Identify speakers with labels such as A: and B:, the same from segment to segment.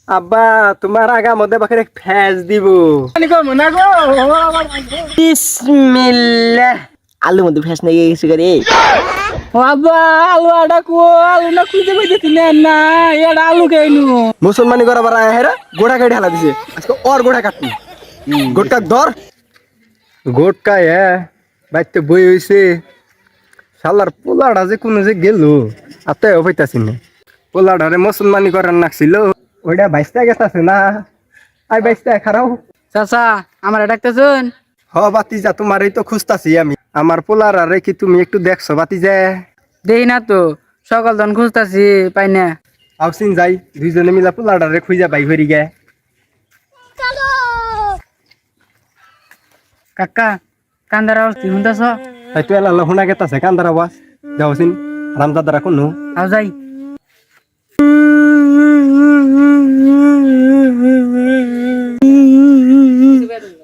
A: আব্বা তোমার আগা মধ্যে বাকের এক ফ্যাজ দিব বিসমিল্লাহ। আলু মধ্যে ফ্যাস নাই গেছে রে
B: বাবা আলু আডা কো আলু না খুঁজে পাইতেছি না না এটা আলু কেনু
A: মুসলমানি করা বারা হেরা গোড়া কেটে ঢালা দিছে আজকে ওর গোড়া কাটনি গোটকা ধর গোটকা বাইতে বই হইছে শালার পোলাটা যে কোনো যে গেল আত্মাও পাইতাছি না পোলাটারে মুসলমানি করার নাকছিল ওইটা বাইশটা গেছে না আই বাইশটা খারাও
B: চাচা আমার ডাকতেছুন
A: হ বাতি যা তোমারই তো খুঁজতাছি আমি আমার পোলার আরে কি তুমি একটু দেখছো বাতি যা
B: দেই না তো সকাল ধন খুঁজতাছি পাই না
A: আউসিন যাই দুইজনে মিলা পোলাটারে খুঁজা বাই হরি গে
B: কাকা কান্দার আওয়াজ তুই শুনতাছ
A: তাই তুই এলা শুনা গেতাছে কান্দার আওয়াজ যাওসিন রামদাদারা কোন
B: আও যাই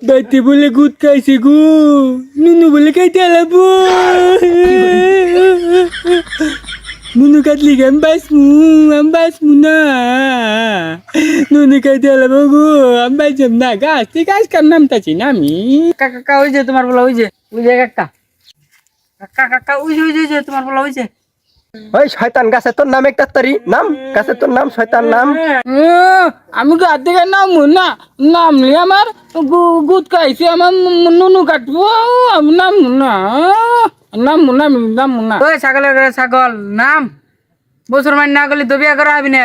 B: বাইতে বলে গুদ খাইছে গো নুনু বলে খাইতে আলাবো নুনু কাটলি আমি বাঁচমু না নুনু খাইতে আলাবো গো আমি বাঁচম না গাছ থেকে গাছ কার নামতাছি না আমি কাকা ওই যে তোমার বলা ওই যে কাকা কাকা কাকা ওই যে তোমার বলা ওই যে
A: ওই শয়তান গাছে তোর নাম একটা তারি নাম গাছে তোর নাম শয়তান নাম
B: আমি গাছ থেকে নামবো না নামলে আমার গুদ খাইছে আমার নুনু কাটবো আমি নামবো না ওই ছাগলের ঘরে ছাগল নাম বছর মানে না করলে তো বিয়া করা হবি না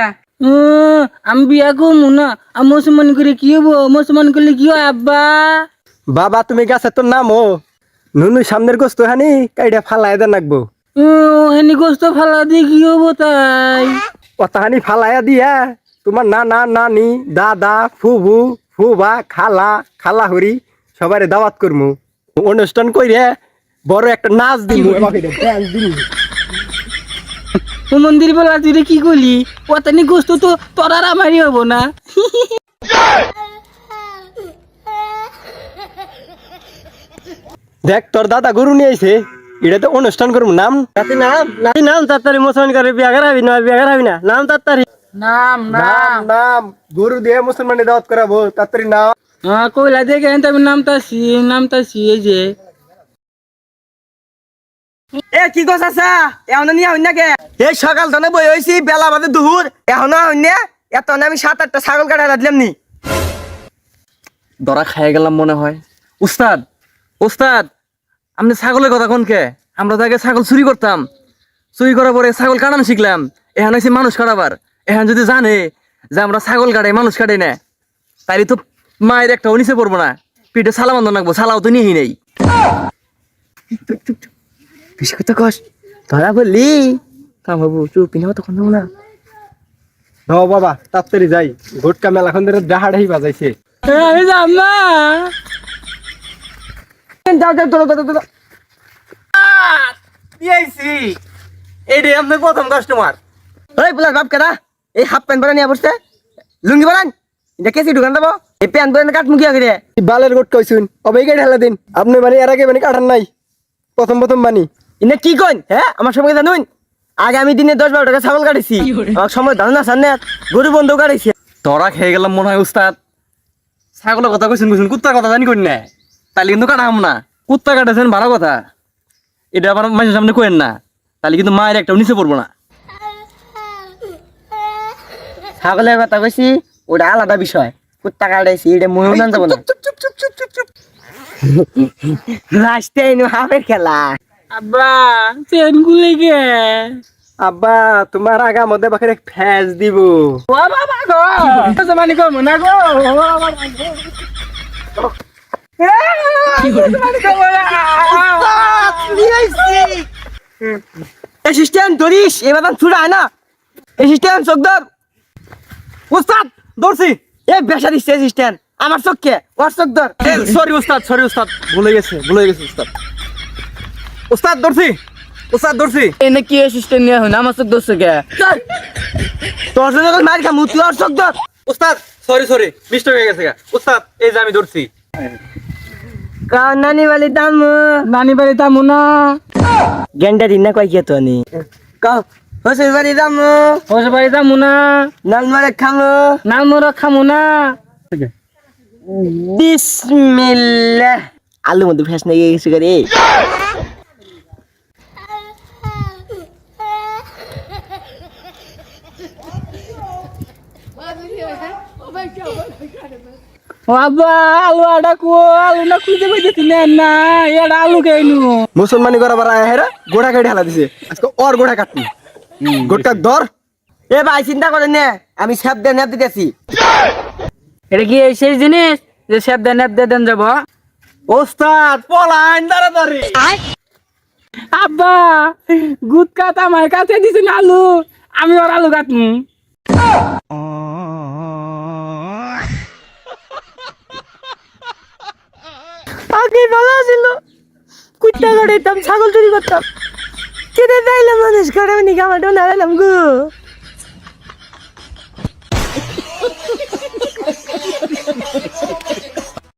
B: আমি বিয়া করবো না আমি মুসলমান করে কি হবো মুসলমান করলে কি হয় আব্বা
A: বাবা তুমি গাছে তোর নাম ও নুনু সামনের গোস্ত হানি কাইডা ফালাই দে নাকবো
B: হেনি গোস্ত ফালা দিয়ে কি হবো তাই
A: কতাহানি ফালাইয়া দিয়া তোমার নানা নানি দাদা ফুবু ফুবা খালা খালা হরি সবারে দাওয়াত করমু অনুষ্ঠান কইরে বড় একটা নাচ দিমু ডান্স দিমু
B: মন্দির বেলা তুই কি করলি কতানি গোস্ত তো তোর আর আমারই হবো না
A: দেখ তোর দাদা গরু নিয়ে আইছে এটা তো অনুষ্ঠান করবো নাম নাম তাড়াতাড়ি মুসলমান করে বিয়া করাবি না নাম তাড়াতাড়ি
B: নাম নাম
A: নাম গরু দিয়ে মুসলমানি দাওয়াত করাবো তাড়াতাড়ি নাম
B: কইলা দেখে আমি নামতাছি এই যে
C: এ কি গছ আছা এখন নিয়ে হইন নাকি এই সকাল ধনে বই হইছি বেলা বাদে দুপুর এখনো হইন এত আমি 7-8টা ছাগল কাটা দিলাম নি
D: ধরা খাই গেলাম মনে হয় উস্তাদ উস্তাদ আপনি ছাগলের কথা কোনকে আমরা তো আগে ছাগল চুরি করতাম চুরি করার পরে ছাগল কাটানো শিখলাম এখন হয়েছে মানুষ কাটাবার এখন যদি জানে যে আমরা ছাগল কাটাই মানুষ কাটাই না তাইলে তো মায়ের একটা নিচে পড়বো না পিঠে ছালা বান্ধব রাখবো ছালাও তো নিয়েই নেই
C: বেশি কথা কস ধরা বললি কামাবো চুপি না তখন না
A: বাবা তাড়াতাড়ি যাই ঘটকা মেলাখন ধরে ডাহাড়াই বাজাইছে
B: আমি যাম না
C: যাও
D: এইটাই আপনার প্রথম কাস্টমার
C: ওই বুলার বাপ কেডা এই হাফ প্যান্ট পরে নিয়ে বসছে লুঙ্গি বানান এটা কেসি ঢুকান দেবো এই প্যান্ট পরে কাট মুখি আগে
A: বালের গোট কইছুন অবেই গাড়ি ঢালা দিন আপনি মানে এর আগে মানে কাটার নাই প্রথম বানি
C: ইনে কি কইন হ্যাঁ আমার সবাই জানুন আগে আমি দিনে 10-12 টাকা ছাগল কাটিছি আমার সময় ধান না সামনে গরু বন্ধ কাটিছি
D: ধরা খেয়ে গেলাম মনে হয় উস্তাদ ছাগলের কথা কইছেন কুত্তার কথা জানি কই না তাহলে কিন্তু কাটাম না কুত্তা কাটাছেন ভালো কথা এটা আবার মানুষের সামনে কইেন না তাহলে কিন্তু মায়ের একটা নিচে পড়বো না
C: ছাগলের কথা কইছি ওটা আলাদা বিষয় কুত্তা কাটাইছি এটা মনে জান যাব না লাস্টে ইনু হাফের খেলা
B: আব্বা চেন গুলে গে
A: আব্বা তোমার আগা মধ্যে বাকের এক ফ্যাজ দিব
B: ও বাবা গো জমানি কম না গো
C: অ্যাসিস্ট্যান্ট ধরিস এবার ছুড়া হয় না অ্যাসিস্ট্যান্ট চোখ ধর উস্তাদ ধরছি এ বেসা দিচ্ছে অ্যাসিস্ট্যান্ট আমার চোখকে ওর চোখ ধর
D: সরি উস্তাদ ভুলে গেছে উস্তাদ উস্তাদ ধরছি
B: এনে কি অ্যাসিস্ট্যান্ট নিয়ে হয় না আমার চোখ দোষ কে
C: তোর জন্য মার খা মুতি ওর চোখ ধর
D: উস্তাদ সরি মিস্টেক হয়ে গেছে উস্তাদ এই যে আমি ধরছি
C: নানি বালি দাম
B: নানি বাড়ি তামু না
C: গেন্ডা দিন না কয় কে তো নি কাও শ্বশুর বাড়ি যাবো,
B: ওর বাড়ি যাবো না,
C: লালমারে খামো।
B: নাল মোরা খামো না।
C: বিসমিল্লাহ। আলুর মধ্যে ফেস নিয়ে গেছে করে।
B: ও আব্বা আলু আডা কো আলু না খুঁজে পাইতেছি না না এটা আলু খাইনু।
A: মুসলমানি করা বার হেরা গোড়া কেটে ঢালা দিছে আজকে ওর গোড়া কাটবি গোটকা ধর
C: এ ভাই চিন্তা করেন না, আমি সাপ দিয়ে নেপ দিতেছি।
B: এটা কি এই সেই জিনিস যে সেব দেন দেন যাব?
A: ওস্তাদ পলাইন তাড়াতাড়ি
B: আব্বা গুটকা আমার কাছে দিছেন আলু, আমি ওর আলু কাটমু।
C: আগে ভালো ছিল, কুত্তা কাটাইতাম, ছাগল চুরি করতাম, কেটে যাইলাম মানুষ কাটাবো নি, আমার ডোনা গো।